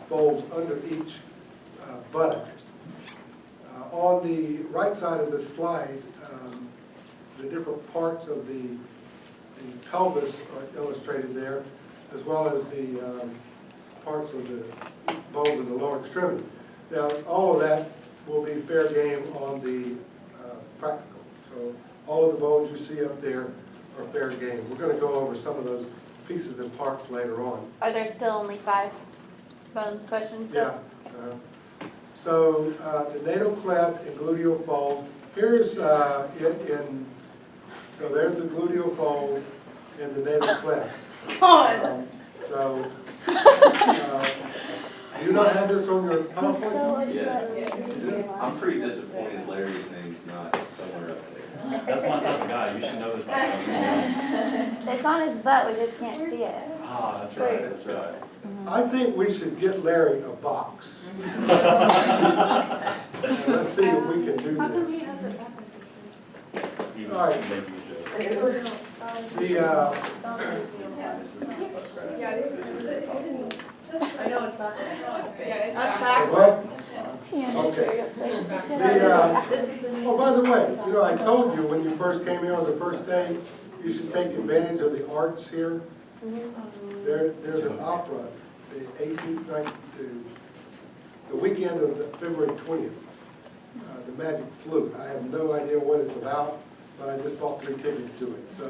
folds under each buttock. On the right side of this slide, the different parts of the pelvis are illustrated there, as well as the parts of the bones of the lower extremity. Now, all of that will be fair game on the practical. So all of the bones you see up there are fair game. We're going to go over some of those pieces and parts later on. Are there still only 5 bone questions? Yeah. So the natal cleft and gluteal fold. Here's it in. So there's the gluteal fold and the natal cleft. So do you not have this on your PowerPoint? Yeah. I'm pretty disappointed Larry's name's not somewhere up there. That's my type of guy, you should know this. My It's on his butt, we just can't see it. Ah, that's right, that's right. I think we should get Larry a box. And let's see if we can do this. He All right. was making a joke. I know it's back. That's What? Tiana, Okay. okay. Oh, by the way, you know, I told you when you first came here on the first day, you should take advantage of the arts here. There's an opera, the 18th, 19th, the weekend of February 20th, the Magic Flute. I have no idea what it's about, but I just bought 3 tickets to it. So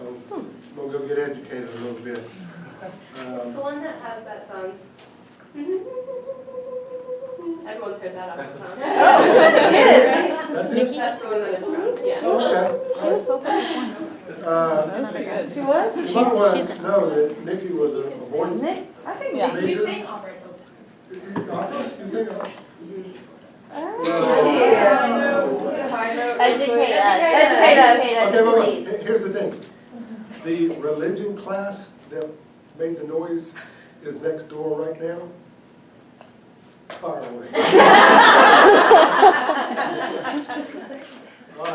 we'll go get educated a little bit. It's the one that has that song. Everyone's heard that opera song. That's it? That's the one that it's from, yeah. Okay. She was? You might want to know that Nikki was a voice. Nick? I think Yeah. major. You sing opera. You sing opera? Educate us. Okay, Educate wait, us, wait. please. Here's the thing. The religion class that made the noise is next door right now. Far away. All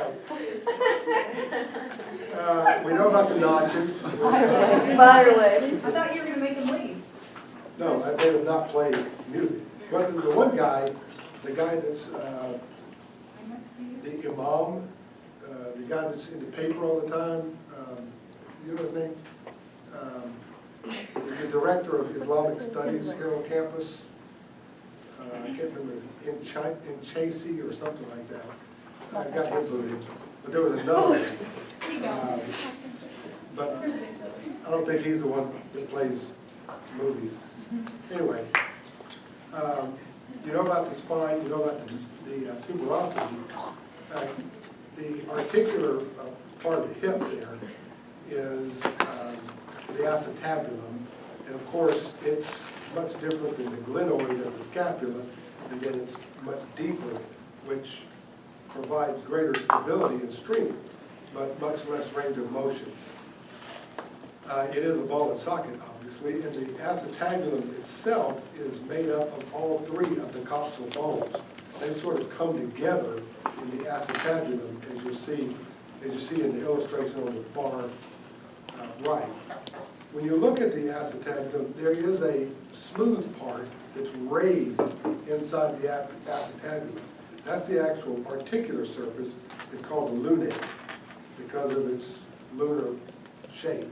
right. We know about the notches. Fire away. I thought you were gonna make him leave. No, I made him not play music. But the one guy, the guy that's the imam, the guy that's in the paper all the time, you know his name? The director of Islamic Studies here on campus. I can't remember, in Chasey or something like that. I got his movie, but there was another one. But I don't think he's the one that plays movies. Anyway, you know about the spine, you know about the tuberosity. The articular part of the hip there is the acetabulum, and of course it's much different than the glenoid of the scapula, and then it's much deeper, which provides greater stability and strength, but much less range of motion. It is a ball and socket, obviously, and the acetabulum itself is made up of all 3 of the coxal bones. They sort of come together in the acetabulum, as you see in the illustration on the far right. When you look at the acetabulum, there is a smooth part that's raised inside the acetabulum. That's the actual articular surface. It's called the lunate because of its lunar shape.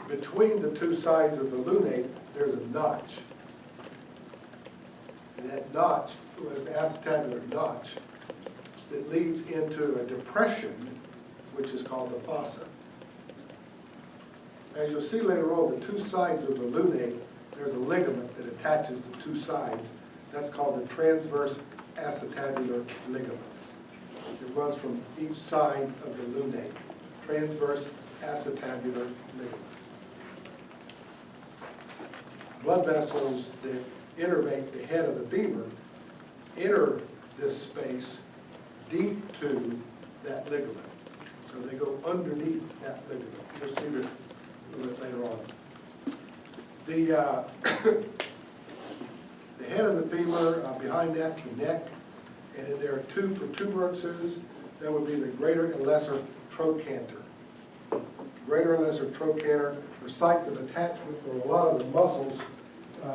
Between the 2 sides of the lunate, there's a notch. And that notch, the acetabular notch, that leads into a depression, which is called the fossa. As you'll see later on, the 2 sides of the lunate, there's a ligament that attaches the 2 sides. That's called the transverse acetabular ligament. It runs from each side of the lunate. Transverse acetabular ligament. Blood vessels that innervate the head of the femur enter this space deep to that ligament. So they go underneath that ligament. You'll see this a little bit later on. The head of the femur, behind that's the neck, and then there are 2 protuberances. That would be the greater and lesser trochanter. Greater and lesser trochanter are sites of attachment for a lot of the muscles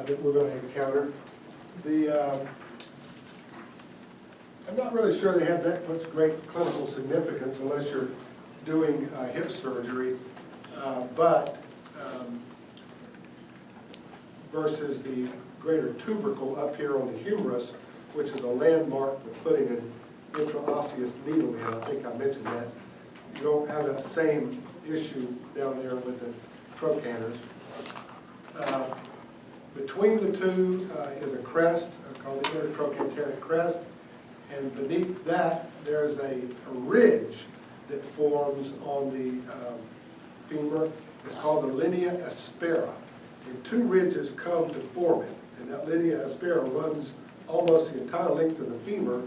that we're going to encounter. I'm not really sure they have that much great clinical significance unless you're doing hip surgery, but versus the greater tubercle up here on the humerus, which is a landmark for putting an intraosseous needle in. I think I mentioned that. You don't have that same issue down there with the trochanters. Between the two is a crest called the intertrochanteric crest, and beneath that there's a ridge that forms on the femur. It's called the linea aspera. And two ridges come to form it, and that linea aspera runs almost the entire length of the femur,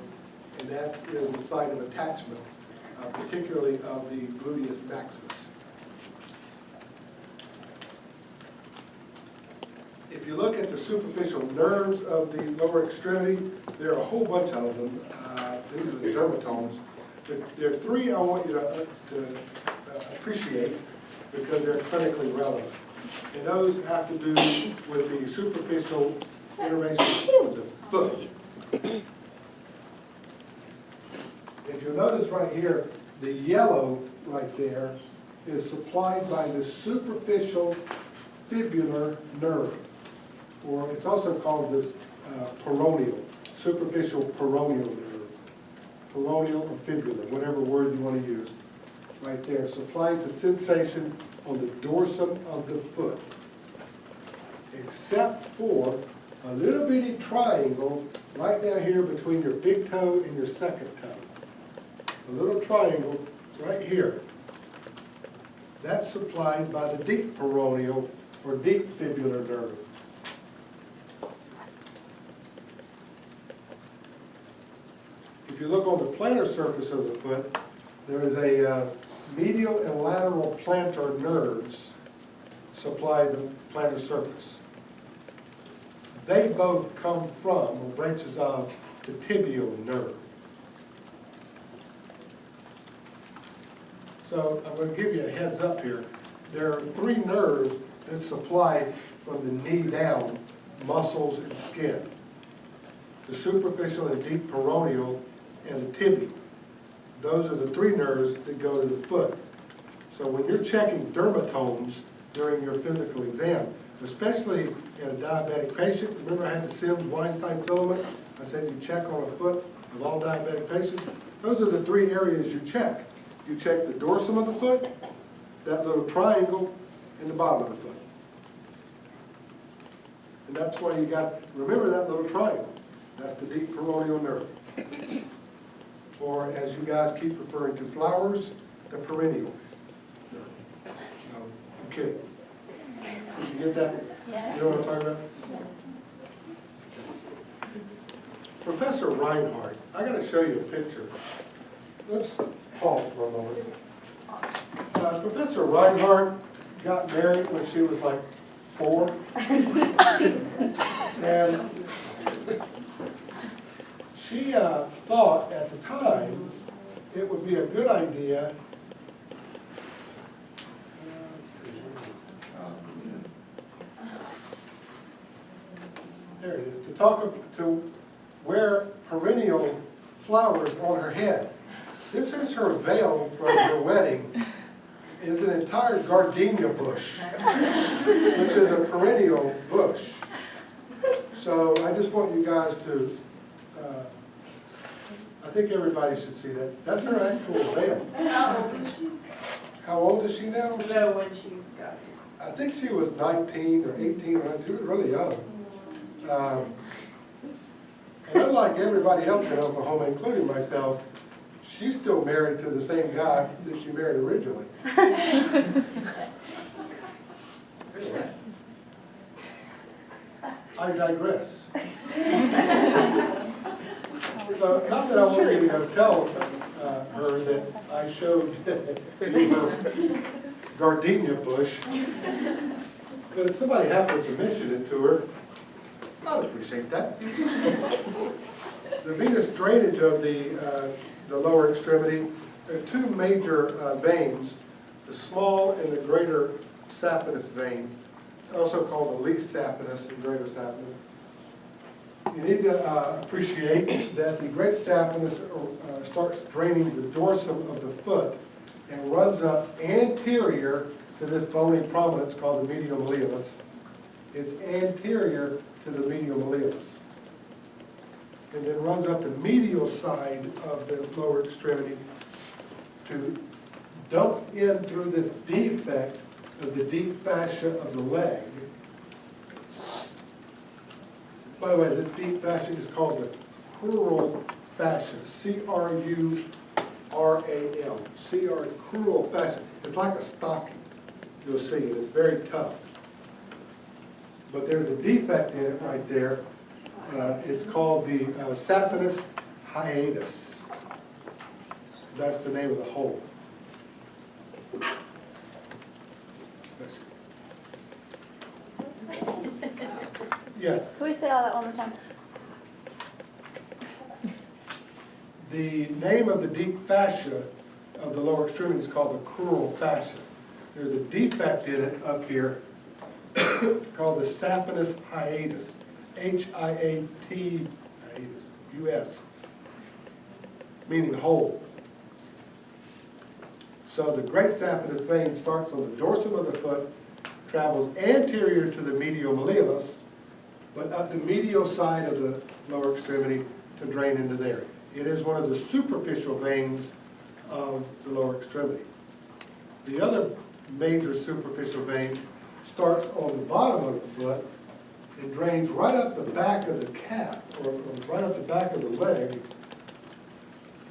and that is the site of attachment, particularly of the gluteus maximus. If you look at the superficial nerves of the lower extremity, there are a whole bunch of them. These are the dermatomes. There are three I want you to appreciate because they're clinically relevant. And those have to do with the superficial innervation of the foot. If you'll notice right here, the yellow right there is supplied by the superficial fibular nerve, or it's also called the peroneal, superficial peroneal nerve, peroneal or fibular, whatever word you want to use. Right there, supplies the sensation on the dorsum of the foot, except for a little bitty triangle right down here between your big toe and your second toe. A little triangle right here. That's supplied by the deep peroneal or deep fibular nerve. If you look on the plantar surface of the foot, there is a medial and lateral plantar nerves supply the plantar surface. They both come from, or branches of, the tibial nerve. So I'm going to give you a heads up here. There are three nerves that supply from the knee down muscles and skin. The superficial and deep peroneal and the tibia. Those are the three nerves that go to the foot. So when you're checking dermatomes during your physical exam, especially in a diabetic patient, remember I had the Sims-Weinstein filament? I said you check on a foot of all diabetic patients. Those are the three areas you check. You check the dorsum of the foot, that little triangle, and the bottom of the foot. And that's why you got, remember that little triangle. That's the deep peroneal nerve. Or as you guys keep referring to flowers, the perennial nerve. No, I'm kidding. Did you get that? Yes. You know what I'm talking about? Yes. Professor Reinhardt, I got to show you a picture. Let's pause for a moment. Professor Reinhardt got married when she was like 4. And she thought at the time it would be a good idea there it is, to talk to wear perennial flowers on her head. This is her veil from her wedding. Is an entire gardenia bush, which is a perennial bush. So I just want you guys to, I think everybody should see that. That's her actual veil. How old is she now? No, when she got here. I think she was 19 or 18, she was really young. And unlike everybody else in Oklahoma, including myself, she's still married to the same guy that she married originally. I digress. So, not that I want you to go tell her that I showed you her gardenia bush, but if somebody happens to mention it to her, I'd appreciate that. The venous drainage of the lower extremity, there are two major veins, the small and the greater saphenous vein. also called the least saphenous and greater saphenous. You need to appreciate that the great saphenous starts draining the dorsum of the foot and runs up anterior to this bony prominence called the medial malleolus. It's anterior to the medial malleolus. And then runs up the medial side of the lower extremity to dump in through this defect of the deep fascia of the leg. By the way, this deep fascia is called the crural fascia, C-R-U-R-A-L, crural fascia. It's like a stocking, you'll see, and it's very tough. But there's a defect in it right there. It's called the saphenous hiatus. That's the name of the hole. Yes. Can we say all that one more time? The name of the deep fascia of the lower extremity is called the crural fascia. There's a defect in it up here called the saphenous hiatus, H-I-A-T, U-S, meaning hole. So the great saphenous vein starts on the dorsum of the foot, travels anterior to the medial malleolus, but up the medial side of the lower extremity to drain into there. It is one of the superficial veins of the lower extremity. The other major superficial vein starts on the bottom of the foot and drains right up the back of the calf, or right up the back of the leg,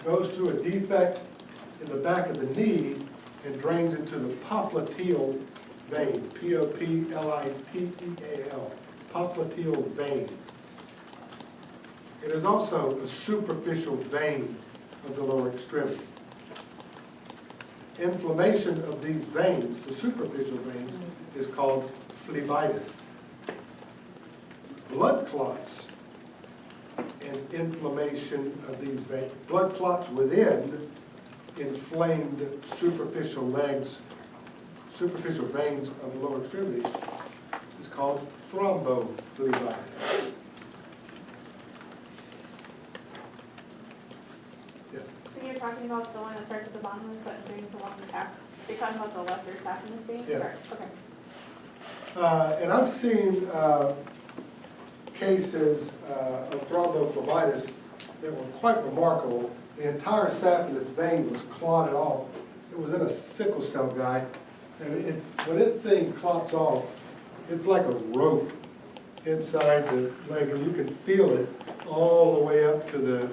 goes through a defect in the back of the knee and drains into the popliteal vein, P-O-P-L-I-T-E-A-L, popliteal vein. It is also a superficial vein of the lower extremity. Inflammation of these veins, the superficial veins, is called phlebitis. Blood clots and inflammation of these veins, blood clots within inflamed superficial veins of the lower extremity is called thrombophlebitis. Yeah. So you're talking about the one that starts at the bottom of the foot and drains along the calf? You're talking about the lesser saphenous vein? Yes. Okay. And I've seen cases of thrombophlebitis that were quite remarkable. The entire saphenous vein was clotted off. It was in a sickle cell guy, and when this thing clots off, it's like a rope inside the leg, and you can feel it all the way up to the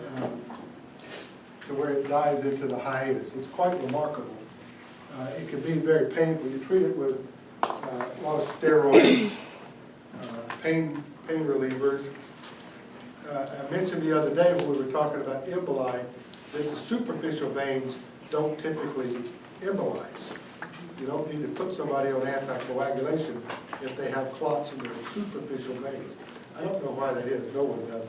to where it dives into the hiatus. It's quite remarkable. It can be very painful. You treat it with a lot of steroids, pain relievers. I mentioned the other day when we were talking about emboli that the superficial veins don't typically embolize. You don't need to put somebody on anticoagulation if they have clots in their superficial veins. I don't know why that is. No one does.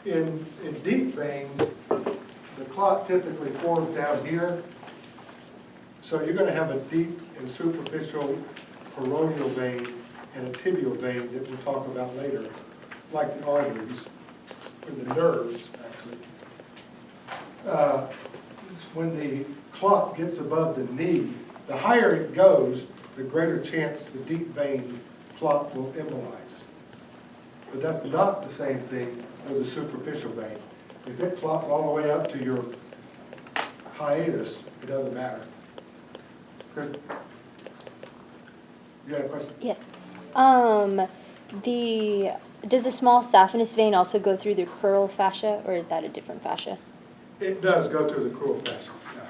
In deep veins, the clot typically forms down here. So you're going to have a deep and superficial peroneal vein and a tibial vein that we'll talk about later, like the arteries, or the nerves, actually. When the clot gets above the knee, the higher it goes, the greater chance the deep vein clot will embolize. But that's not the same thing as a superficial vein. If it clots all the way up to your hiatus, it doesn't matter. Chris, you got a question? Yes. Does the small saphenous vein also go through the crural fascia, or is that a different fascia? It does go through the crural fascia, yeah.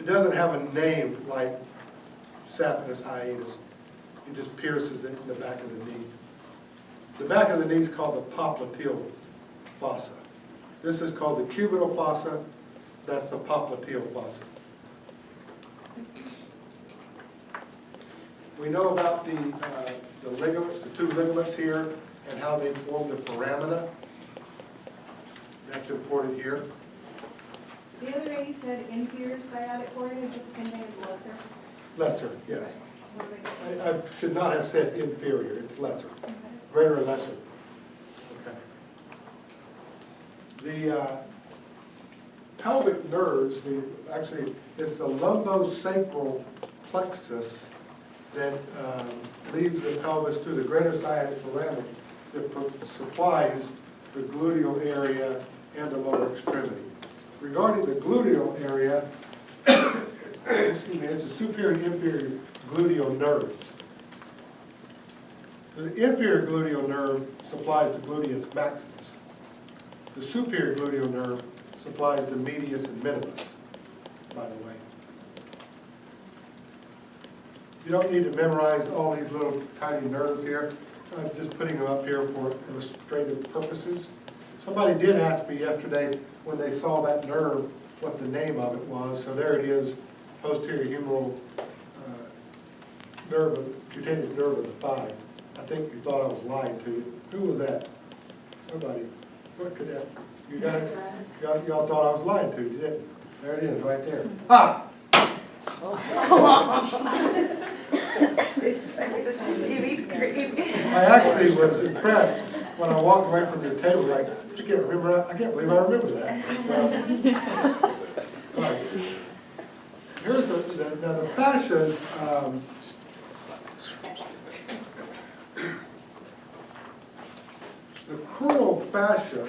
It doesn't have a name like saphenous hiatus. It just pierces it in the back of the knee. The back of the knee is called the popliteal fossa. This is called the cubital fossa. That's the popliteal fossa. We know about the ligaments, the two ligaments here, and how they form the foramina. That's important here. The other day you said inferior sciatic cord, is it the same thing as lesser? Lesser, yes. So they- I should not have said inferior, it's lesser, greater or lesser. Okay. The pelvic nerves, actually, it's the lumbosacral plexus that leads the pelvis through the greater sciatic foramen that supplies the gluteal area and the lower extremity. Regarding the gluteal area, excuse me, it's the superior and inferior gluteal nerves. The inferior gluteal nerve supplies the gluteus maximus. The superior gluteal nerve supplies the medius and minimus, by the way. You don't need to memorize all these little tiny nerves here. I'm just putting them up here for illustrative purposes. Somebody did ask me yesterday when they saw that nerve what the name of it was. So there it is, posterior humeral nerve, cutaneous nerve of the thigh. I think you thought I was lying to you. Who was that? Somebody. What could that? You guys, y'all thought I was lying to you, didn't you? There it is, right there. Ha! TV screen. I actually was impressed when I walked away from your table, like, I can't believe I remember that. All right. Here's now the fascias, the crural fascia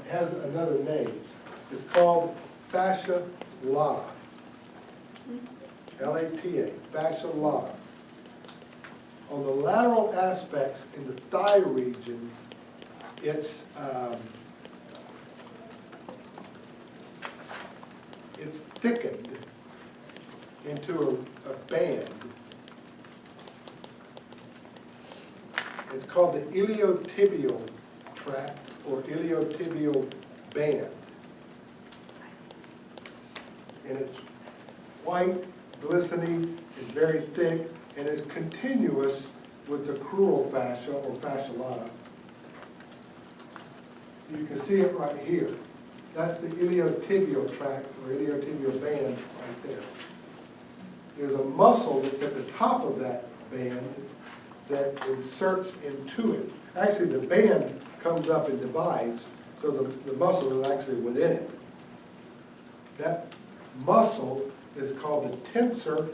has another name. It's called fascia lata. L-A-T-A, fascia lata. On the lateral aspects in the thigh region, it's thickened into a band. It's called the iliotibial tract or iliotibial band. And it's white, glistening, and very thick, and is continuous with the crural fascia or fascia lata. You can see it right here. That's the iliotibial tract or iliotibial band right there. There's a muscle that's at the top of that band that inserts into it. Actually, the band comes up and divides, so the muscle is actually within it. That muscle is called the tensor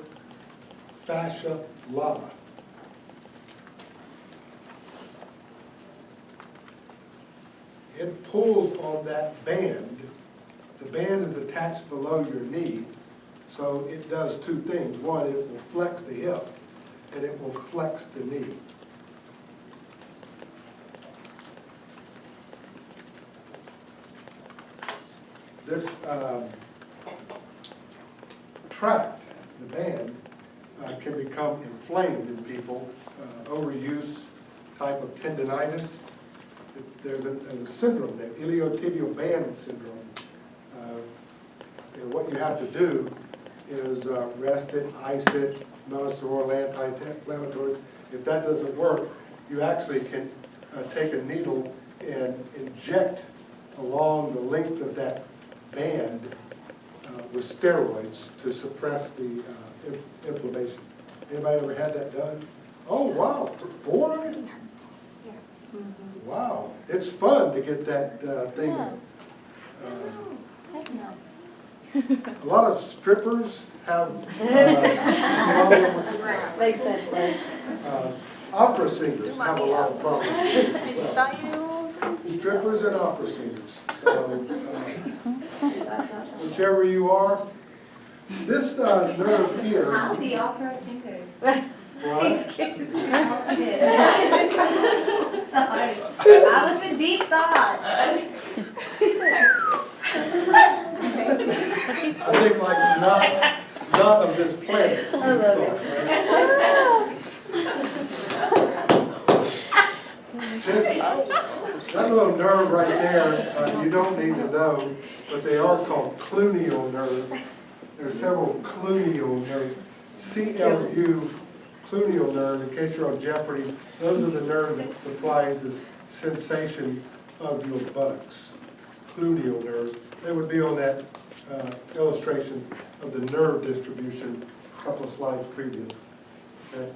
fascia lata. It pulls on that band. The band is attached below your knee, so it does two things. One, it will flex the hip, and it will flex the knee. This tract, the band, can become inflamed in people, overuse type of tendinitis. There's a syndrome there, iliotibial band syndrome. And what you have to do is rest it, ice it, non-steroidal anti-inflammatories. If that doesn't work, you actually can take a needle and inject along the length of that band with steroids to suppress the inflammation. Anybody ever had that done? Oh, wow, 4 of you? Wow, it's fun to get that thing. Heck no. A lot of strippers have problems with Makes sense, right? opera singers have a lot of problems. Well, strippers and opera singers. So, whichever you are, this nerve here. How the opera singers. What? That was a deep thought. I think like not of this planet. That little nerve right there, you don't need to know, but they are called cluneal nerves. There are several cluneal nerves. CLU, cluneal nerve, in case you're on Jeopardy, those are the nerves that supply the sensation of your buttocks. Cluneal nerves. They would be on that illustration of the nerve distribution a couple of slides previous. Okay.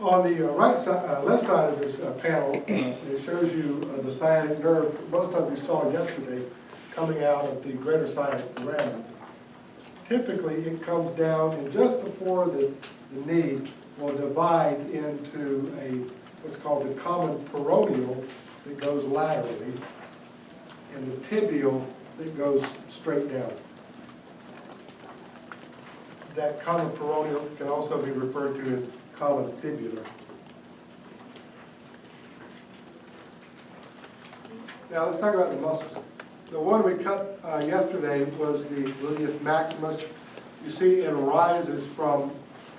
On the right side, left side of this panel, it shows you the sciatic nerve, most of you saw yesterday, coming out of the greater sciatic foramen. Typically, it comes down and just before the knee will divide into what's called the common peroneal that goes laterally and the tibial that goes straight down. That common peroneal can also be referred to as common fibular. Now let's talk about the muscles. The one we cut yesterday was the gluteus maximus. You see it arises from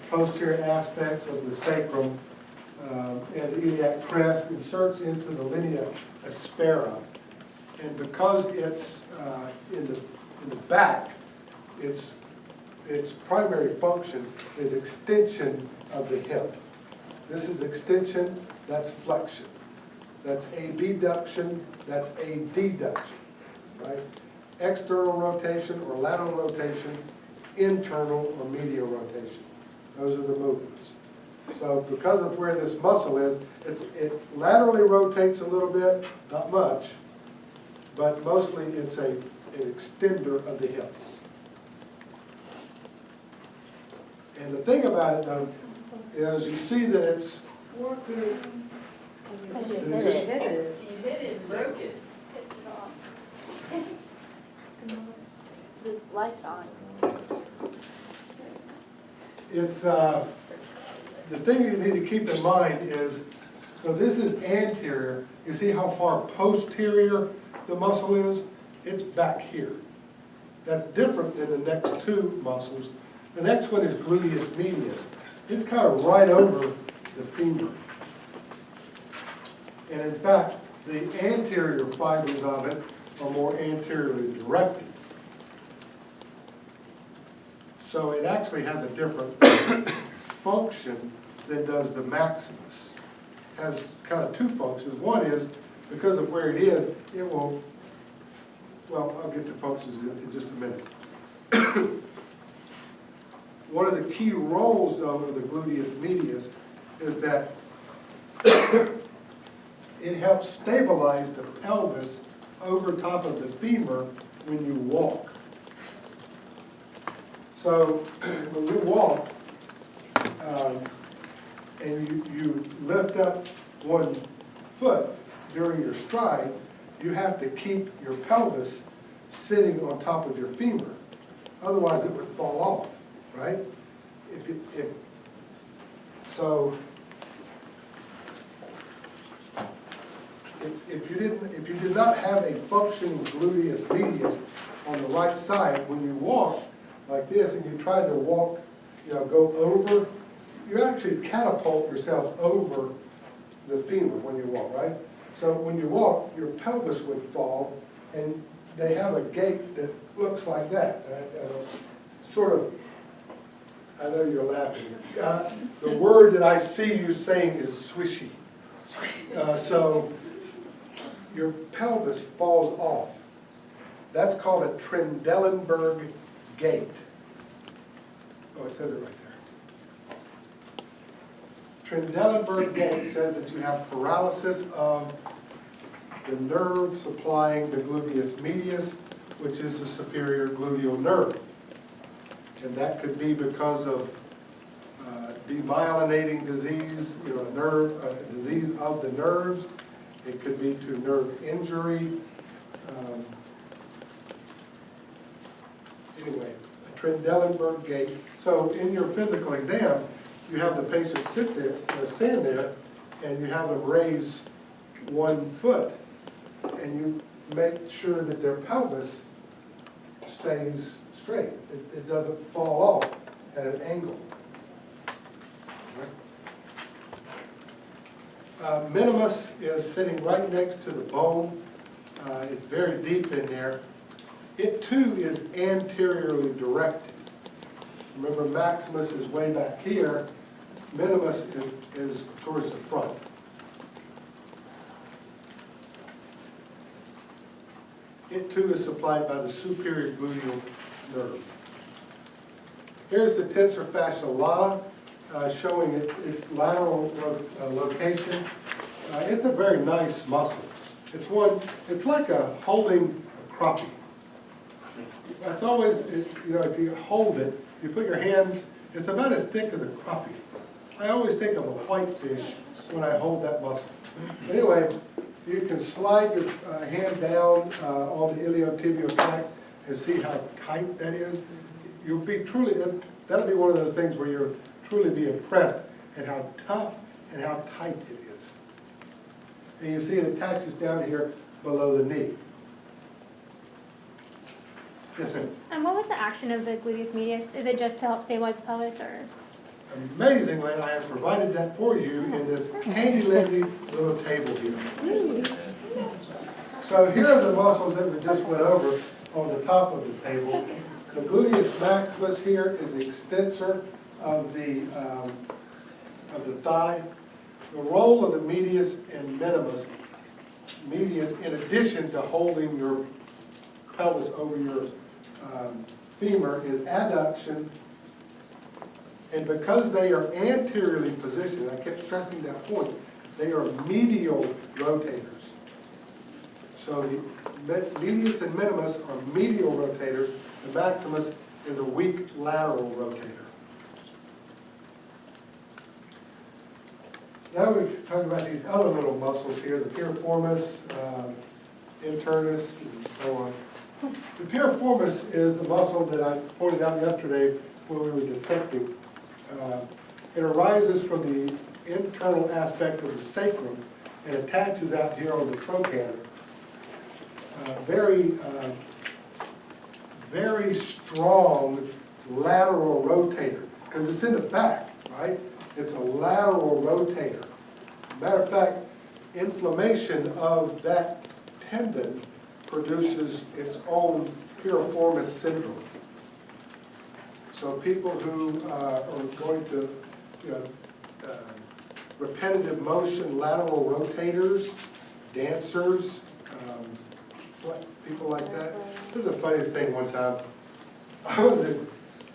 posterior aspects of the sacrum and the iliac crest, inserts into the linea aspera. And because it's in the back, its primary function is extension of the hip. This is extension, that's flexion. That's abduction, that's adduction, right? External rotation or lateral rotation, internal or medial rotation. Those are the movements. So because of where this muscle is, it laterally rotates a little bit, not much, but mostly it's an extender of the hip. And the thing about it though, is you see that it's Because you hit it. You hit it and broke it. Pissed it off. The light's on. It's, the thing you need to keep in mind is, so this is anterior. You see how far posterior the muscle is? It's back here. That's different than the next two muscles. The next one is gluteus medius. It's kind of right over the femur. And in fact, the anterior fibers of it are more anteriorly directed. So it actually has a different function than does the maximus. It has kind of two functions. One is, because of where it is, it will, well, I'll get to functions in just a minute. One of the key roles, though, of the gluteus medius is that it helps stabilize the pelvis over top of the femur when you walk. So when you walk and you lift up one foot during your stride, you have to keep your pelvis sitting on top of your femur. Otherwise it would fall off, right? If you did not have a functioning gluteus medius on the right side, when you walk like this and you try to walk, go over, you actually catapult yourself over the femur when you walk, right? So when you walk, your pelvis would fall, and they have a gait that looks like that. Sort of, I know you're laughing. The word that I see you saying is swishy. So your pelvis falls off. That's called a Trendelenburg gait. Oh, it says it right there. Trendelenburg gait says that you have paralysis of the nerve supplying the gluteus medius, which is the superior gluteal nerve. And that could be because of demyelinating disease, a disease of the nerves. It could be to nerve injury. Anyway, a Trendelenburg gait. So in your physical exam, you have the patient stand there, and you have them raise one foot, and you make sure that their pelvis stays straight. It doesn't fall off at an angle. Minimus is sitting right next to the bone. It's very deep in there. It too is anteriorly directed. Remember, maximus is way back here. Minimus is towards the front. It too is supplied by the superior gluteal nerve. Here's the tensor fascia lata, showing its lateral location. It's a very nice muscle. It's like holding a crappie. That's always, if you hold it, you put your hands, it's about as thick as a crappie. I always think of a whitefish when I hold that muscle. Anyway, you can slide your hand down on the iliotibial tract and see how tight that is. You'll be truly, that'll be one of those things where you'll truly be impressed at how tough and how tight it is. And you see it attaches down here below the knee. Yes, ma'am. And what was the action of the gluteus medius? Is it just to help stabilize the pelvis, or? Amazingly, I have provided that for you in this handy-dandy little table here. So here are the muscles that we just went over on the top of the table. The gluteus maximus here is the extensor of the thigh. The role of the medius and medius, in addition to holding your pelvis over your femur, is adduction. And because they are anteriorly positioned, I kept stressing that point, they are medial rotators. So the medius and minimus are medial rotators. The maximus is a weak lateral rotator. Now we're talking about these other little muscles here, the piriformis, internus, and so on. The piriformis is a muscle that I pointed out yesterday when we were dissecting. It arises from the internal aspect of the sacrum and attaches out here on the trochanter. Very strong lateral rotator, because it's in the back, right? It's a lateral rotator. Matter of fact, inflammation of that tendon produces its own piriformis syndrome. So people who are going to, repetitive motion, lateral rotators, dancers, people like that. This is the funniest thing one time. I was in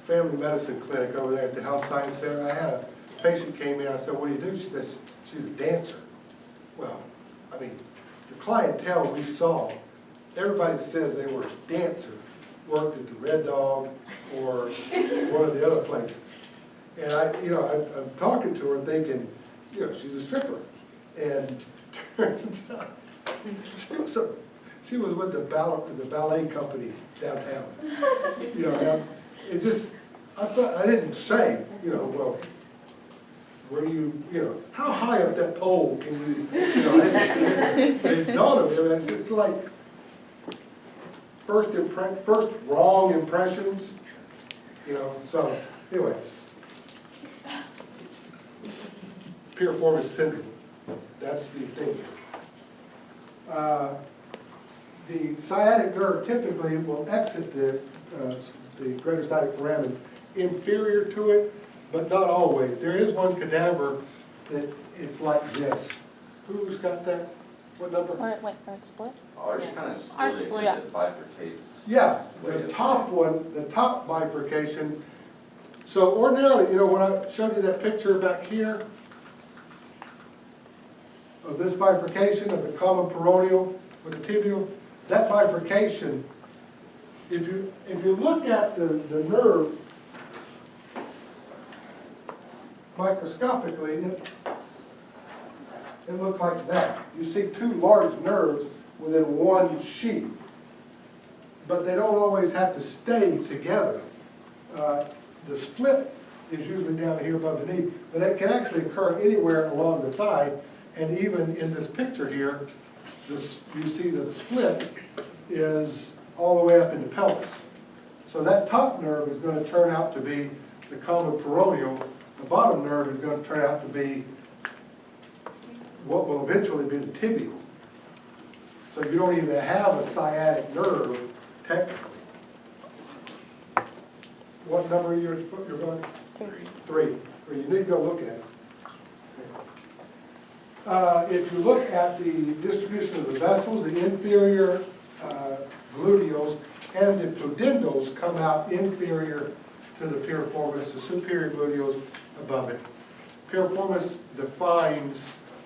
family medicine clinic over there at the Health Science Center. I had a patient came in, I said, what do you do? She said, she's a dancer. Well, I mean, the clientele we saw, everybody that says they were a dancer worked at the Red Dog or one of the other places. And I'm talking to her thinking, she's a stripper. And turns out she was with the ballet company downtown. And it just, I didn't say, well, where do you, how high up that pole can you, it dawned on me, it's like first wrong impressions, so anyway. Piriformis syndrome, that's the thing. The sciatic nerve typically will exit the greater sciatic foramen inferior to it, but not always. There is one cadaver that it's like this. Who's got that? What number? Or it split? Ours kind of Ours split, splits. it bifurcates. Yeah, the top one, the top bifurcation. So ordinarily, when I showed you that picture back here of this bifurcation of the common peroneal with the tibial, that bifurcation, if you look at the nerve microscopically, it looks like that. You see two large nerves within one sheath, but they don't always have to stay together. The split is usually down here above the knee, but it can actually occur anywhere along the thigh, and even in this picture here, you see the split is all the way up in the pelvis. So that top nerve is going to turn out to be the common peroneal. The bottom nerve is going to turn out to be what will eventually be the tibial. So you don't even have a sciatic nerve, technically. What number you're going? 3. Or you need to go look at it. If you look at the distribution of the vessels, the inferior gluteals, and the pudendals come out inferior to the piriformis, the superior gluteals above it. Piriformis defines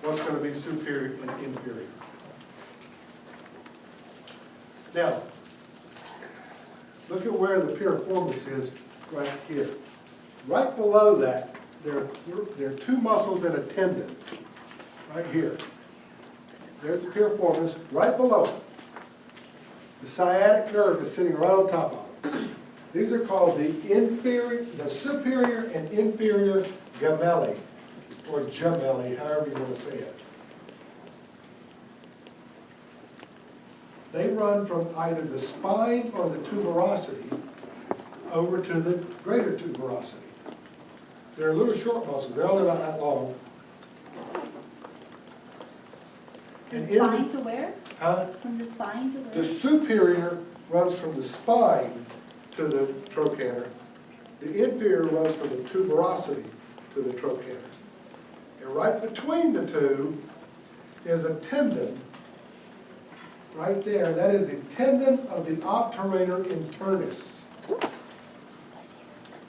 what's going to be superior and inferior. Now, look at where the piriformis is right here. Right below that, there are two muscles and a tendon, right here. There's the piriformis, right below it. The sciatic nerve is sitting right on top of it. These are called the superior and inferior gemelli, or gemelli, however you want to say it. They run from either the spine or the tuberosity over to the greater tuberosity. They're little short muscles, they're only about that long. From And spine to where? Huh? From the spine to The where? superior runs from the spine to the trochanter. The inferior runs from the tuberosity to the trochanter. And right between the two is a tendon, right there. That is the tendon of the obturator internus.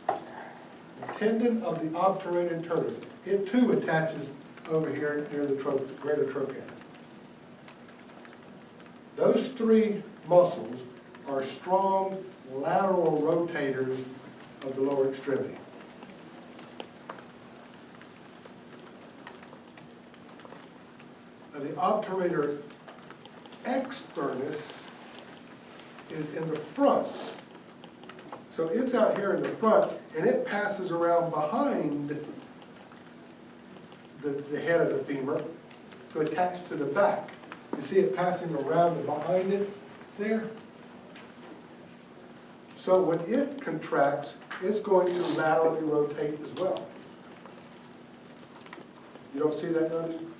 The tendon of the obturator internus. It too attaches over here near the greater trochanter. Those three muscles are strong lateral rotators of the lower extremity. Now, the obturator externus is in the front. So it's out here in the front, and it passes around behind the head of the femur to attach to the back. You see it passing around and behind it there? So when it contracts, it's going to laterally rotate as well. You don't see that, none?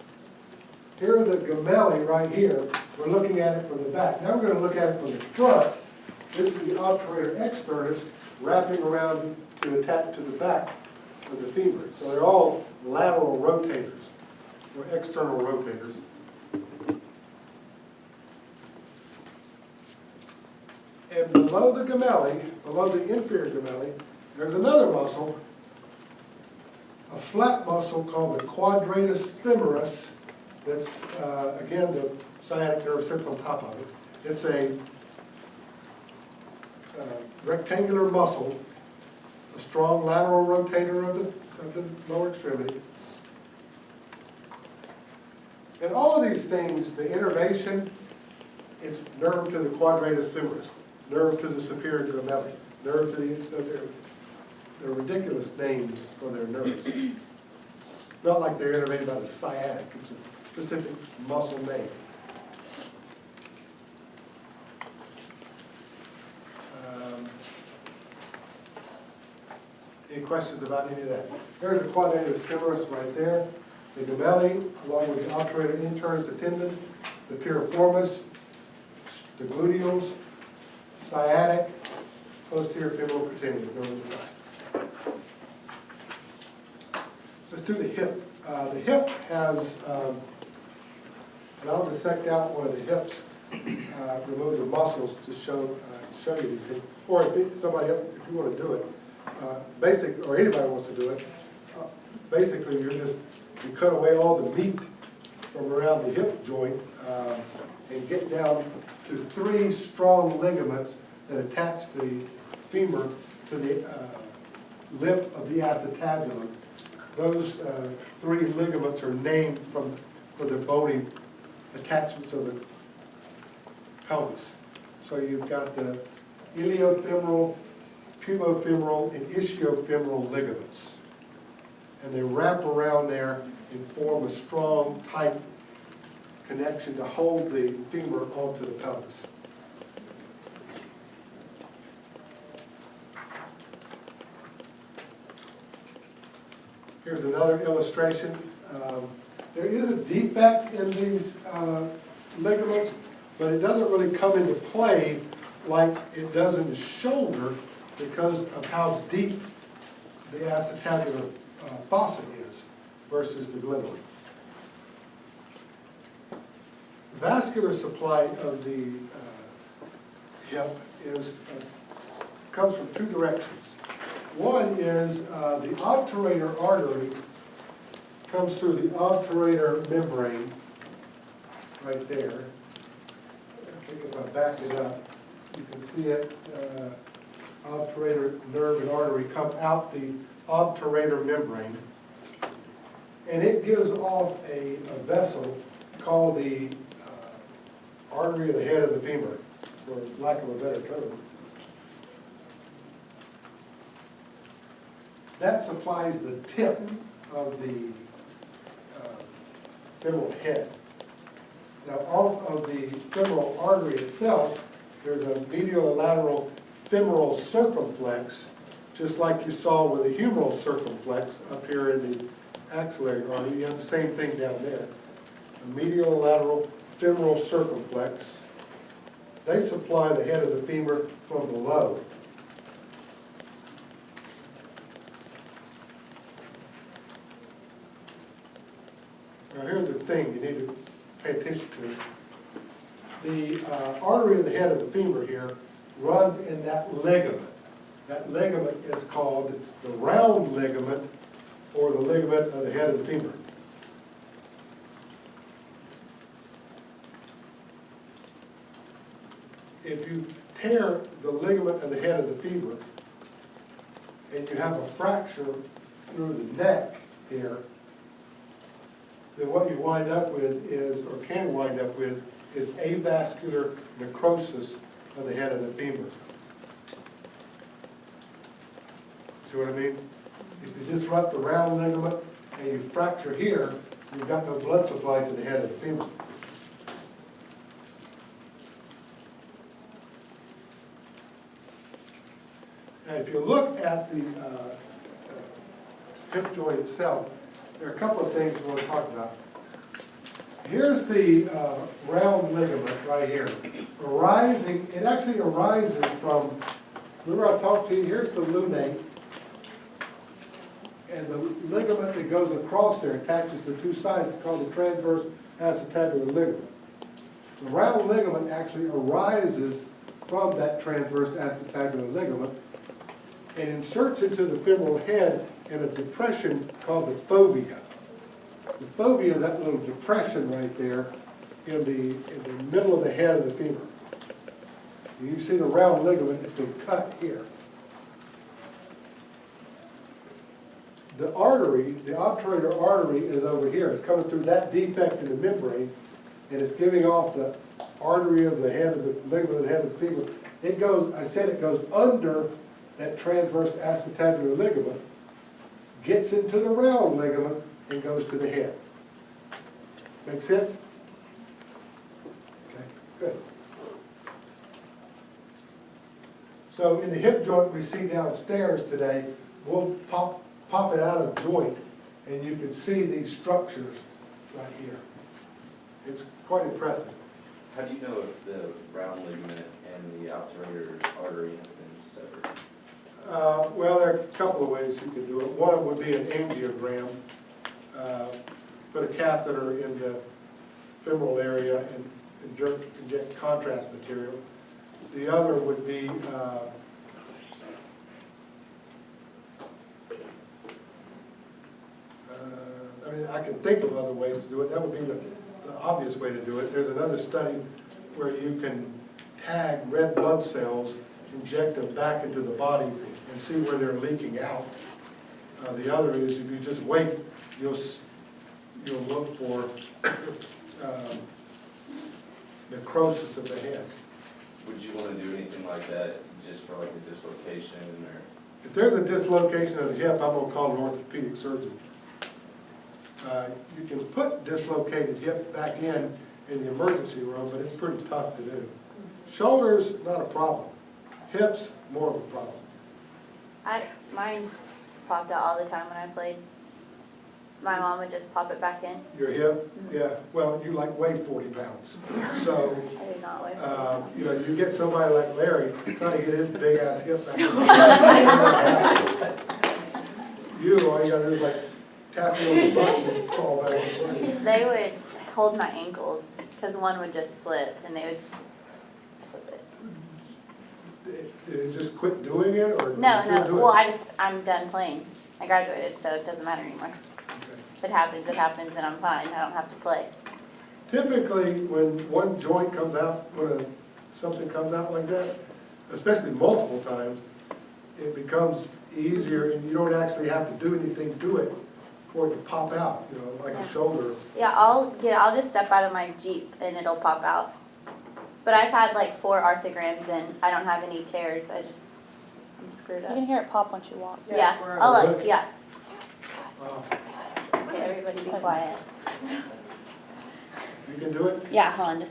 Here are the gemelli right here. We're looking at it from the back. Now we're going to look at it from the front. This is the obturator externus wrapping around to attach to the back of the femur. So they're all lateral rotators, or external rotators. And below the gemelli, below the inferior gemelli, there's another muscle, a flat muscle called the quadratus femoris. That's, again, the sciatic nerve sits on top of it. It's a rectangular muscle, a strong lateral rotator of the lower extremity. And all of these things, the innervation, it's nerve to the quadratus femoris, nerve to the superior gemelli, nerve to the, so they're ridiculous names for their nerves. Not like they're innervated by the sciatic, it's a specific muscle name. Any questions about any of that? There's the quadratus femoris right there. The gemelli, along with the obturator internus, the tendon, the piriformis, the gluteals, sciatic, posterior femoral pertinion. Let's do the hip. The hip has, and I'll dissect out one of the hips, remove the muscles to show you these things. Or if somebody else, if you want to do it, or anybody wants to do it, basically you cut away all the meat from around the hip joint and get down to 3 strong ligaments that attach the femur to the lip of the acetabulum. Those 3 ligaments are named for the bony attachments of the pelvis. So you've got the iliofemoral, pumofemoral, and ischiofemoral ligaments. And they wrap around there and form a strong, tight connection to hold the femur onto the pelvis. Here's another illustration. There is a defect in these ligaments, but it doesn't really come into play like it does in the shoulder because of how deep the acetabular fossa is versus the glenoid. Vascular supply of the hip is, comes from two directions. One is the obturator artery comes through the obturator membrane right there. I think if I back it up, you can see it. Obturator nerve and artery come out the obturator membrane. And it gives off a vessel called the artery of the head of the femur, for lack of a better term. That supplies the tip of the femoral head. Now, off of the femoral artery itself, there's a medial and lateral femoral circumflex, just like you saw with the humeral circumflex up here in the axillary artery. You have the same thing down there. A medial and lateral femoral circumflex. They supply the head of the femur from below. Now here's the thing you need to pay attention to. The artery of the head of the femur here runs in that ligament. That ligament is called the round ligament, or the ligament of the head of the femur. If you tear the ligament of the head of the femur and you have a fracture through the neck here, then what you wind up with is, or can wind up with, is avascular necrosis of the head of the femur. See what I mean? If you disrupt the round ligament and you fracture here, you've got no blood supply to the head of the femur. Now, if you look at the hip joint itself, there are a couple of things we want to talk about. Here's the round ligament right here. It actually arises from, remember I talked to you, here's the lunate, and the ligament that goes across there attaches to two sides. It's called the transverse acetabular ligament. The round ligament actually arises from that transverse acetabular ligament and inserts into the femoral head in a depression called the fovea. The fovea is that little depression right there in the middle of the head of the femur. You see the round ligament has been cut here. The artery, the obturator artery, is over here. It's coming through that defect in the membrane, and it's giving off the artery of the head of the ligament of the head of the femur. It goes, I said it goes under that transverse acetabular ligament, gets into the round ligament, and goes to the head. Make sense? Okay, good. So in the hip joint we see downstairs today, we'll pop it out of joint, and you can see these structures right here. It's quite impressive. How do you know if the round ligament and the obturator artery have been severed? Well, there are a couple of ways you can do it. One would be an angiogram. Put a catheter in the femoral area and inject contrast material. The other would be I mean, I can think of other ways to do it. That would be the obvious way to do it. There's another study where you can tag red blood cells, inject them back into the body, and see where they're leaking out. The other is if you just wait, you'll look for necrosis of the head. Would you want to do anything like that just for like a dislocation or? If there's a dislocation of the hip, I'm going to call an orthopedic surgeon. You can put dislocated hip back in the emergency room, but it's pretty tough to do. Shoulders, not a problem. Hips, more of a problem. Mine popped out all the time when I played. My mom would just pop it back in. Your hip? Yeah. Well, you weigh 40 pounds. So, I did not weigh. you know, you get somebody like Larry trying to get his big ass hip back in. All you gotta do is tap you on the button and fall back in place. They would hold my ankles because one would just slip and they would slip it. Did it just quit doing it, or? No, still do no, it? well, I'm done playing. I graduated, so it doesn't matter anymore. Okay. If it happens, and I'm fine. I don't have to play. Typically, when one joint comes out, something comes out like that, especially multiple times, it becomes easier and you don't actually have to do anything to it for it to pop out, you know, like Yeah. a shoulder. Yeah, I'll just step out of my Jeep and it'll pop out. But I've had like 4 arthrograms and I don't have any tears. I'm screwed You up. can hear it pop once you walk. Yeah, I'll Really? yeah. Wow. Okay, everybody be quiet. You can do it? Yeah, hold on,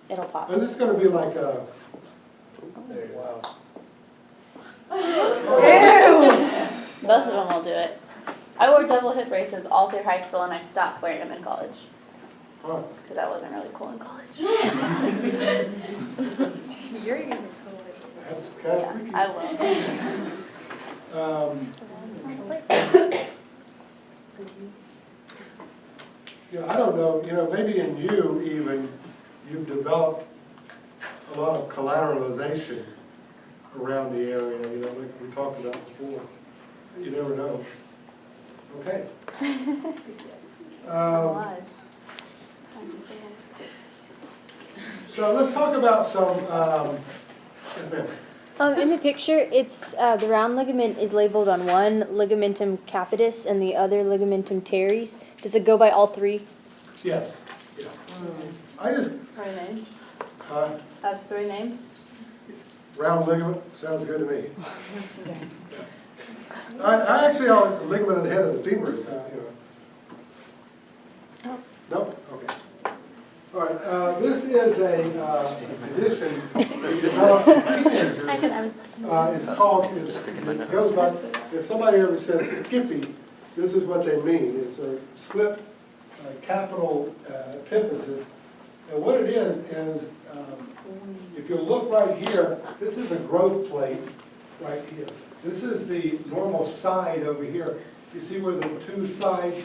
it'll pop. Is this gonna be like a, Wow. Both of them will do it. I wore double hip braces all through high school and I stopped wearing them in college huh, because I wasn't really cool in college. You're using totally. that's kind Yeah, of freaky. I will. I don't know, maybe in you even, you've developed a lot of collateralization around the area, like we talked about before. You never know. Okay. Alive. So let's talk about some, yes, ma'am. In the picture, it's the round ligament is labeled on one ligamentum capitis and the other ligamentum teres. Does it go by all 3? Yes, yeah. I just, 3 names. uh, 3 names. round ligament, sounds good to me. I actually, the ligament of the head of the femur is, No? Okay. All right, this is a condition that develops in teenagers. It's called, it goes by, if somebody ever says Skippy, this is what they mean. It's a split capital epiphysis. And what it is if you look right here, this is a growth plate right here. This is the normal side over here. You see where the 2 sides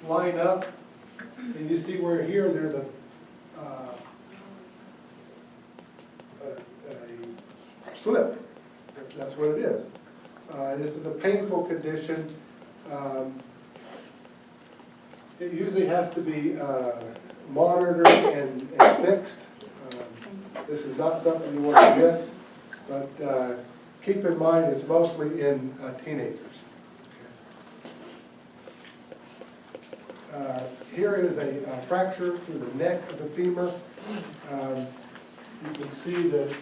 line up? And you see where here there's a slip. That's what it is. This is a painful condition. It usually has to be monitored and fixed. This is not something you want to miss, but keep in mind it's mostly in teenagers. Here is a fracture through the neck of the femur. You can see that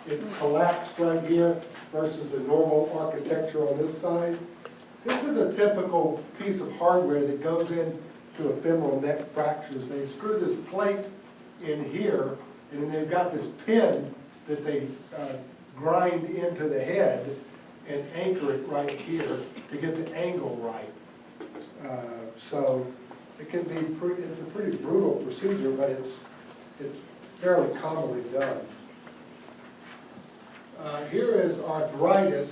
it's collapsed right here versus the normal architecture on this side. This is a typical piece of hardware that goes into a femoral neck fractures. They screw this plate in here, and then they've got this pin that they grind into the head and anchor it right here to get the angle right. So it can be it's a pretty brutal procedure, but it's fairly commonly done. Here is arthritis.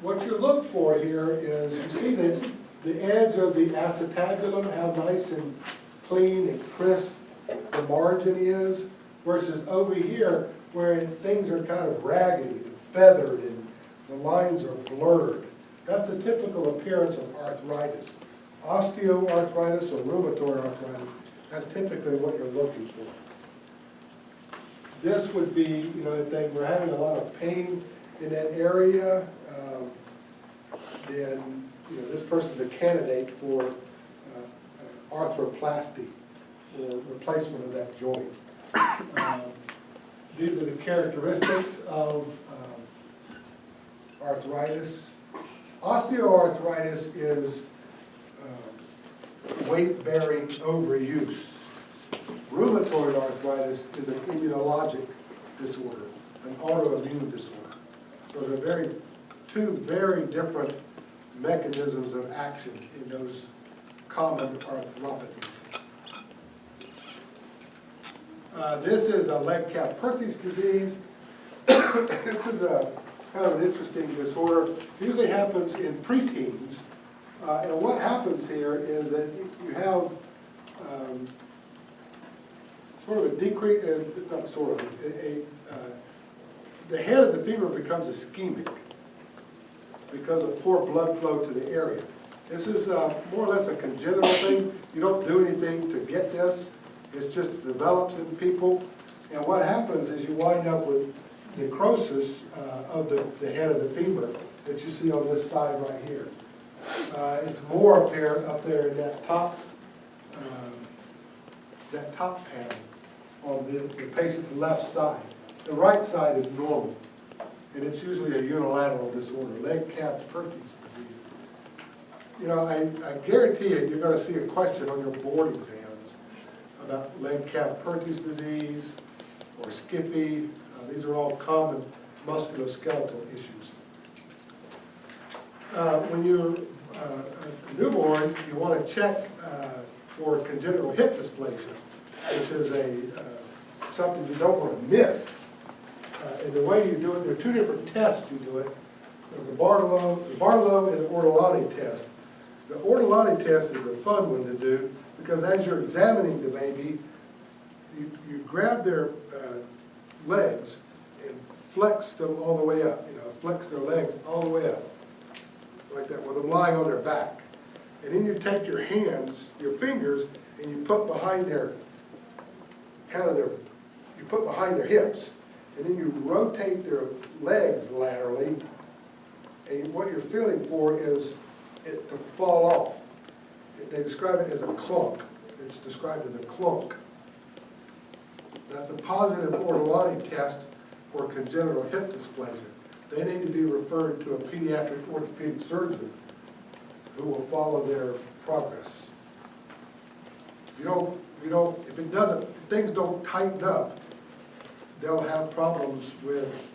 What you look for here is, you see that the edge of the acetabulum, how nice and clean and crisp the margin is, versus over here where things are kind of raggedy and feathered and the lines are blurred. That's the typical appearance of arthritis. Osteoarthritis or rheumatoid arthritis, that's typically what you're looking for. This would be, if they were having a lot of pain in that area, then this person's a candidate for arthroplasty or replacement of that joint. These are the characteristics of arthritis. Osteoarthritis is weight-bearing overuse. Rheumatoid arthritis is an immunologic disorder, an autoimmune disorder. So they're two very different mechanisms of action in those common arthropathies. This is a Legg-Calvé-Perthes disease. This is a kind of an interesting disorder. It usually happens in preteens. And what happens here is that you have sort of a decrease, not sort of, the head of the femur becomes ischemic because of poor blood flow to the area. This is more or less a congenital thing. You don't do anything to get this. It just develops in people. And what happens is you wind up with necrosis of the head of the femur that you see on this side right here. It's more up there in that top panel on the patient's left side. The right side is normal, and it's usually a unilateral disorder, Legg-Calvé-Perthes disease. You know, I guarantee you, you're going to see a question on your board exams about Legg-Calvé-Perthes disease or SCFE. These are all common musculoskeletal issues. When you're a newborn, you want to check for congenital hip dysplasia, which is something you don't want to miss. And the way you do it, there are two different tests you do it. The Barlow and the Ortolani test. The Ortolani test is the fun one to do because as you're examining the baby, you grab their legs and flex them all the way up, flex their legs all the way up, like that, with them lying on their back. And then you take your hands, your fingers, and you put behind their, you put behind their hips, and then you rotate their legs laterally, and what you're feeling for is it to fall off. They describe it as a clunk. It's described as a clunk. That's a positive Ortolani test for congenital hip dysplasia. They need to be referred to a pediatric orthopedic surgeon who will follow their progress. If things don't tighten up, they'll have problems with,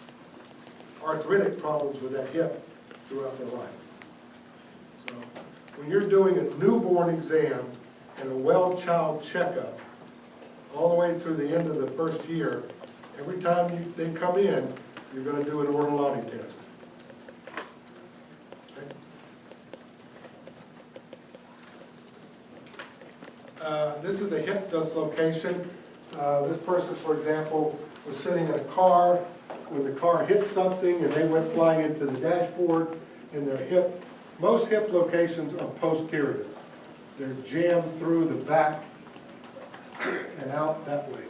arthritic problems with that hip throughout their life. So when you're doing a newborn exam and a well child checkup, all the way through the end of the first year, every time they come in, you're going to do an Ortolani test. Okay. This is a hip dislocation. This person, for example, was sitting in a car when the car hit something and they went flying into the dashboard, and their hip, most hip locations are posterior. They're jammed through the back and out that way.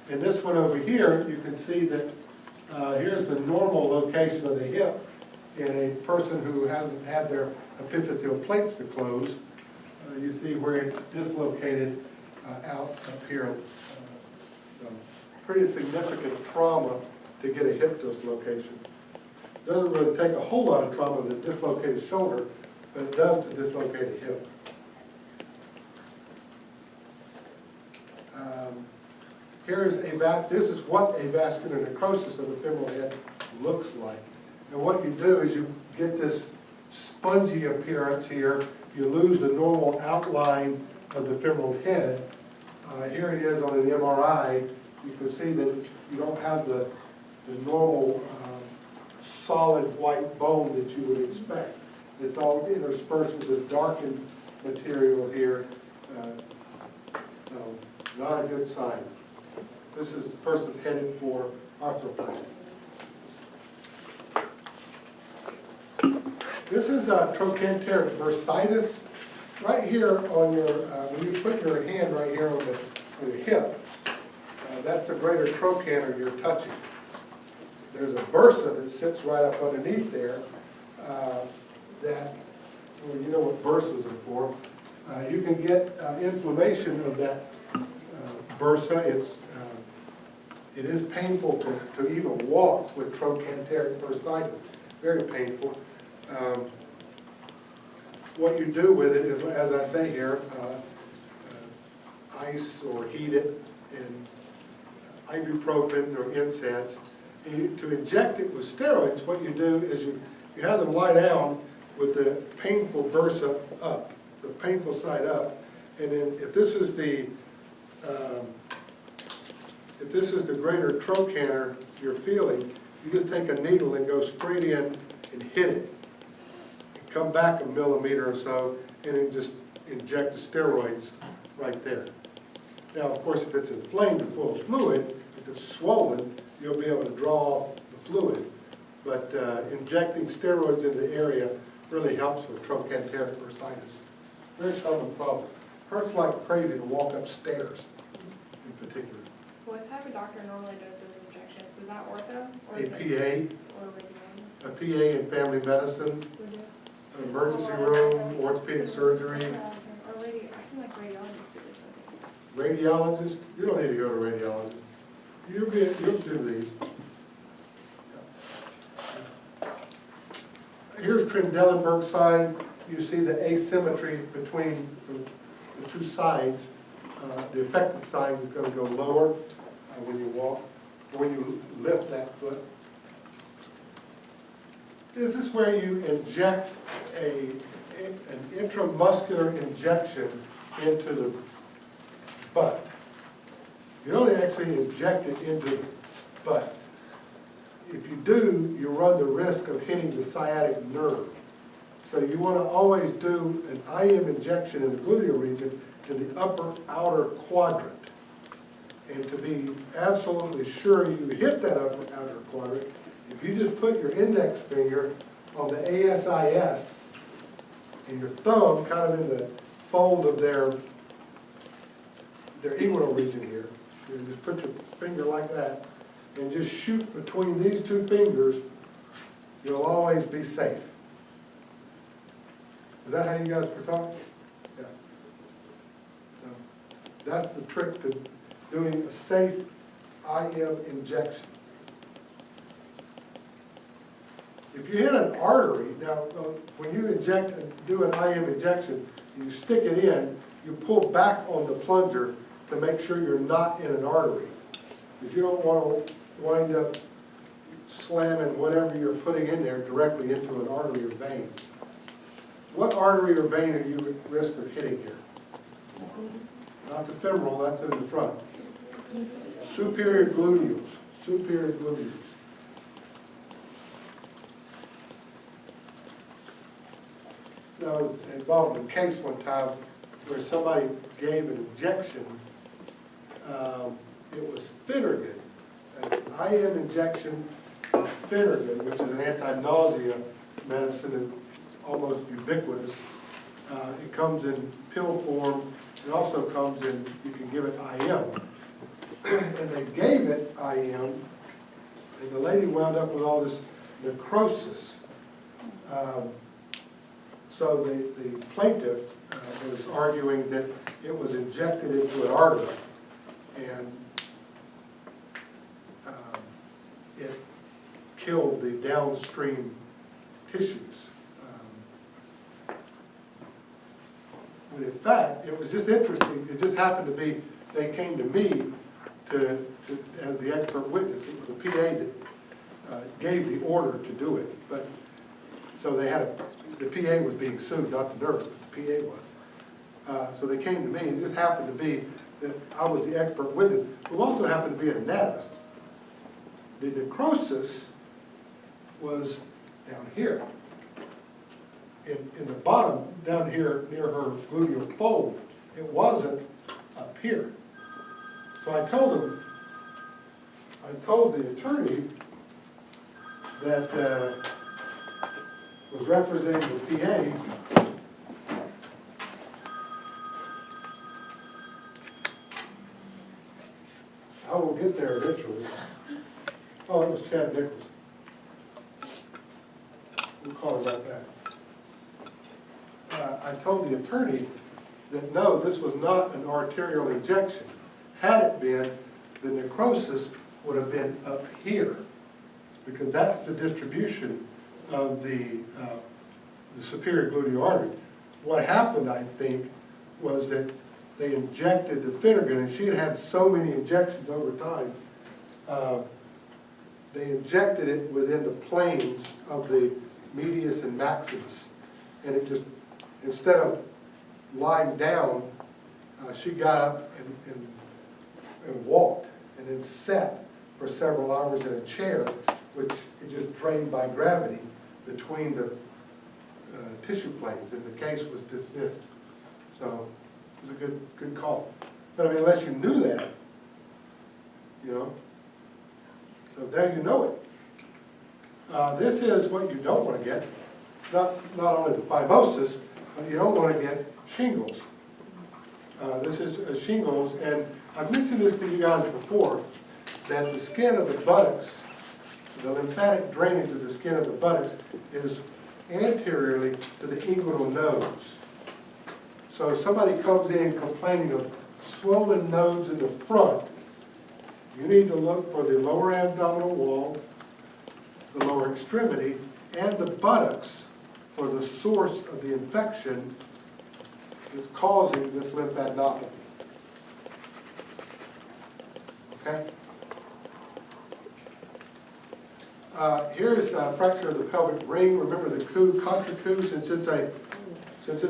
In this one over here, you can see that here's the normal location of the hip in a person who hasn't had their epiphyseal plates to close. You see where it's dislocated out up here. So pretty significant trauma to get a hip dislocation. Doesn't really take a whole lot of trauma to dislocate a shoulder, but it does to dislocate a hip. This is what a vascular necrosis of the femoral head looks like. And what you do is you get this spongy appearance here. You lose the normal outline of the femoral head. Here it is on an MRI. You can see that you don't have the normal solid white bone that you would expect. It's all interspersed with this darkened material here. So not a good sign. This is the person headed for arthroplasty. This is trochanteric bursitis. Right here on your, when you put your hand right here on your hip, that's the greater trochanter you're touching. There's a bursa that sits right up underneath there that, well, you know what bursas are for. You can get inflammation of that bursa. It is painful to even walk with trochanteric bursitis. Very painful. What you do with it is, as I say here, ice or heat it in ibuprofen or NSAIDs. And to inject it with steroids, what you do is you have them lie down with the painful bursa up, the painful side up, and then if this is the greater trochanter you're feeling, you just take a needle and go straight in and hit it. And come back a millimeter or so, and then just inject the steroids right there. Now, of course, if it's inflamed and full of fluid, if it's swollen, you'll be able to draw off the fluid. But injecting steroids into the area really helps with trochanteric bursitis. Very common problem. Hurts like crazy to walk upstairs in particular. What type of doctor normally does those injections? Is that ortho? Or A is it- PA, Or radiology? a PA in family medicine, emergency room, orthopedic surgery, Or lady, I feel like radiologists do this, I think. radiologist. You don't need to go to radiologist. You'll do these. Here's Trendelenburg sign. You see the asymmetry between the two sides. The affected side is going to go lower when you walk, when you lift that foot. This is where you inject an intramuscular injection into the butt. You don't actually inject it into the butt. If you do, you run the risk of hitting the sciatic nerve. So you want to always do an IM injection in the gluteal region in the upper outer quadrant. And to be absolutely sure you hit that upper outer quadrant, if you just put your index finger on the ASIS and your thumb kind of in the fold of their inguinal region here, you just put your finger like that and just shoot between these two fingers, you'll always be safe. Is that how you guys were talking? Yeah. So that's the trick to doing a safe IM injection. If you hit an artery, now when you inject and do an IM injection, you stick it in, you pull back on the plunger to make sure you're not in an artery. Because you don't want to wind up slamming whatever you're putting in there directly into an artery or vein. What artery or vein are you at risk of hitting here? Not the femoral, that's in the front. Superior gluteals, superior gluteals. I was involved in a case one time where somebody gave an injection. It was Phenergan, an IM injection of Phenergan, which is an anti-nausea medicine and almost ubiquitous. It comes in pill form. It also comes in, you can give it IM. And they gave it IM, and the lady wound up with all this necrosis. So the plaintiff was arguing that it was injected into an artery, and it killed the downstream tissues. But in fact, it was just interesting. It just happened to be, they came to me as the expert witness. It was the PA that gave the order to do it. But so they had the PA was being sued, not the nurse, but the PA was. So they came to me, and it just happened to be that I was the expert witness, who also happened to be an anatomist. The necrosis was down here, in the bottom, down here near her gluteal fold. It wasn't up here. So I told the attorney that was representing the PA, I will get there eventually. Oh, it was Chad Nichols. We'll call him right back. I told the attorney that no, this was not an arterial injection. Had it been, the necrosis would have been up here, because that's the distribution of the superior gluteal artery. What happened, I think, was that they injected the Phenergan, and she had had so many injections over time. They injected it within the planes of the medius and maximus, and it just, instead of lying down, she got up and walked, and then sat for several hours in a chair, which it just drained by gravity between the tissue planes, and the case was dismissed. So it was a good call. But I mean, unless you knew that, you know. So now you know it. This is what you don't want to get, not only the phimosis, but you don't want to get shingles. This is shingles, and I've mentioned this to you guys before, that the skin of the buttocks, the lymphatic drainage of the skin of the buttocks is anteriorly to the inguinal nose. So if somebody comes in complaining of swollen nose in the front, you need to look for the lower abdominal wall, the lower extremity, and the buttocks for the source of the infection that's causing this lymphadenopathy. Okay? Here is a fracture of the pelvic ring. Remember the contra coup, since it's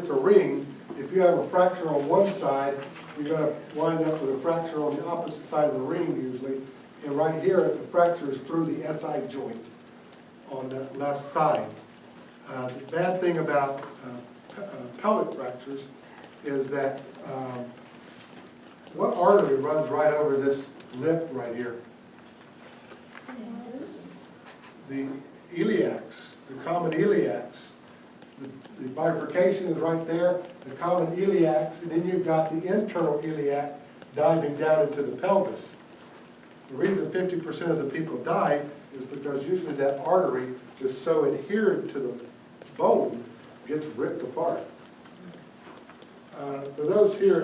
a ring, if you have a fracture on one side, you're going to wind up with a fracture on the opposite side of the ring usually. And right here, the fracture is through the SI joint on the left side. The bad thing about pelvic fractures is that what artery runs right over this lip right here? The iliacs, the common iliacs. The bifurcation is right there, the common iliacs, and then you've got the internal iliac diving down into the pelvis. The reason 50% of the people die is because usually that artery is so adhered to the bone, gets ripped apart. For those here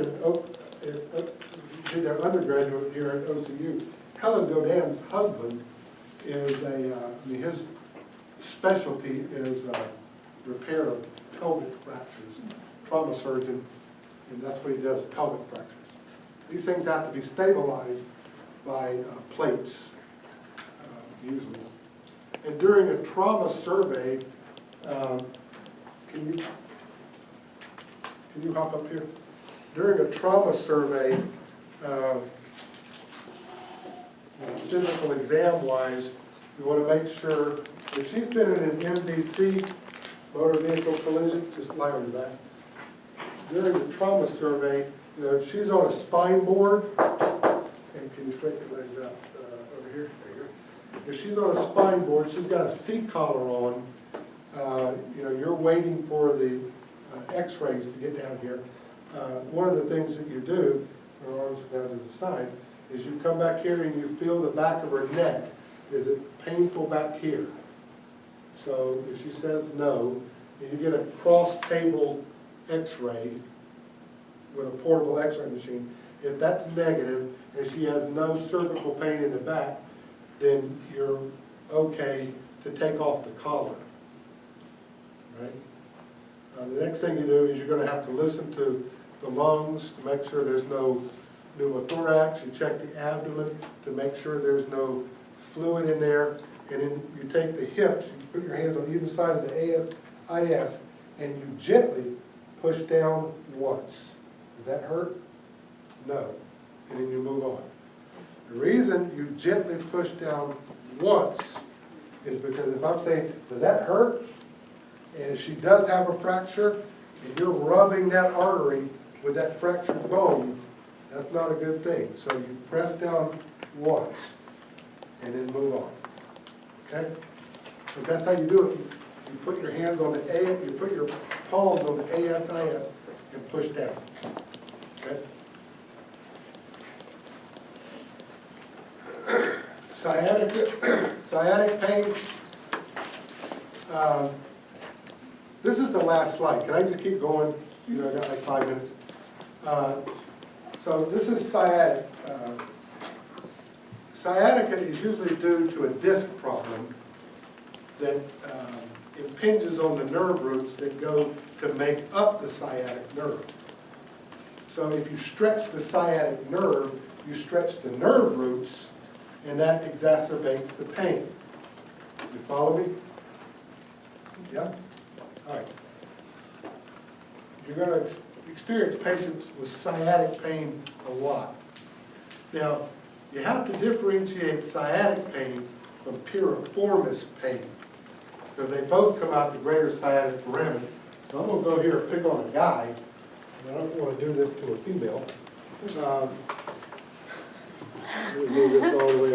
did their undergraduate here at OCU, Helen Godin's husband is his specialty is repair of pelvic fractures, trauma surgeon, and that's what he does, pelvic fractures. These things have to be stabilized by plates, usually. And during a trauma survey, can you hop up here? During a trauma survey, physical exam-wise, you want to make sure if she's been in an MVC, motor vehicle collision, just lie on your back. During the trauma survey, if she's on a spine board, and can you straighten your legs out over here? There you go. If she's on a spine board, she's got a seat collar on. You're waiting for the X-rays to get down here. One of the things that you do, her arms are down to the side, is you come back here and you feel the back of her neck. Is it painful back here? So if she says no, and you get a cross-table X-ray with a portable X-ray machine, if that's negative and she has no cervical pain in the back, then you're okay to take off the collar. Right? The next thing you do is you're going to have to listen to the lungs to make sure there's no pneumothorax. You check the abdomen to make sure there's no fluid in there. And then you take the hips, you put your hands on either side of the IS, and you gently push down once. Does that hurt? No. And then you move on. The reason you gently push down once is because if I'm saying, does that hurt? And if she does have a fracture, and you're rubbing that artery with that fractured bone, that's not a good thing. So you press down once, and then move on. Okay? So that's how you do it. You put your hands on the you put your palms on the ASIS and push down. Okay? Sciatic pain. This is the last slide. Can I just keep going? I got like 5 minutes. So this is sciatic. Sciatica is usually due to a disc problem that impinges on the nerve roots that go to make up the sciatic nerve. So if you stretch the sciatic nerve, you stretch the nerve roots, and that exacerbates the pain. You follow me? Yeah? All right. You're going to experience patients with sciatic pain a lot. Now, you have to differentiate sciatic pain from piriformis pain, because they both come out the greater sciatic foramen. So I'm going to go here and pick on a guy, and I don't want to do this to a female. We'll move this all the way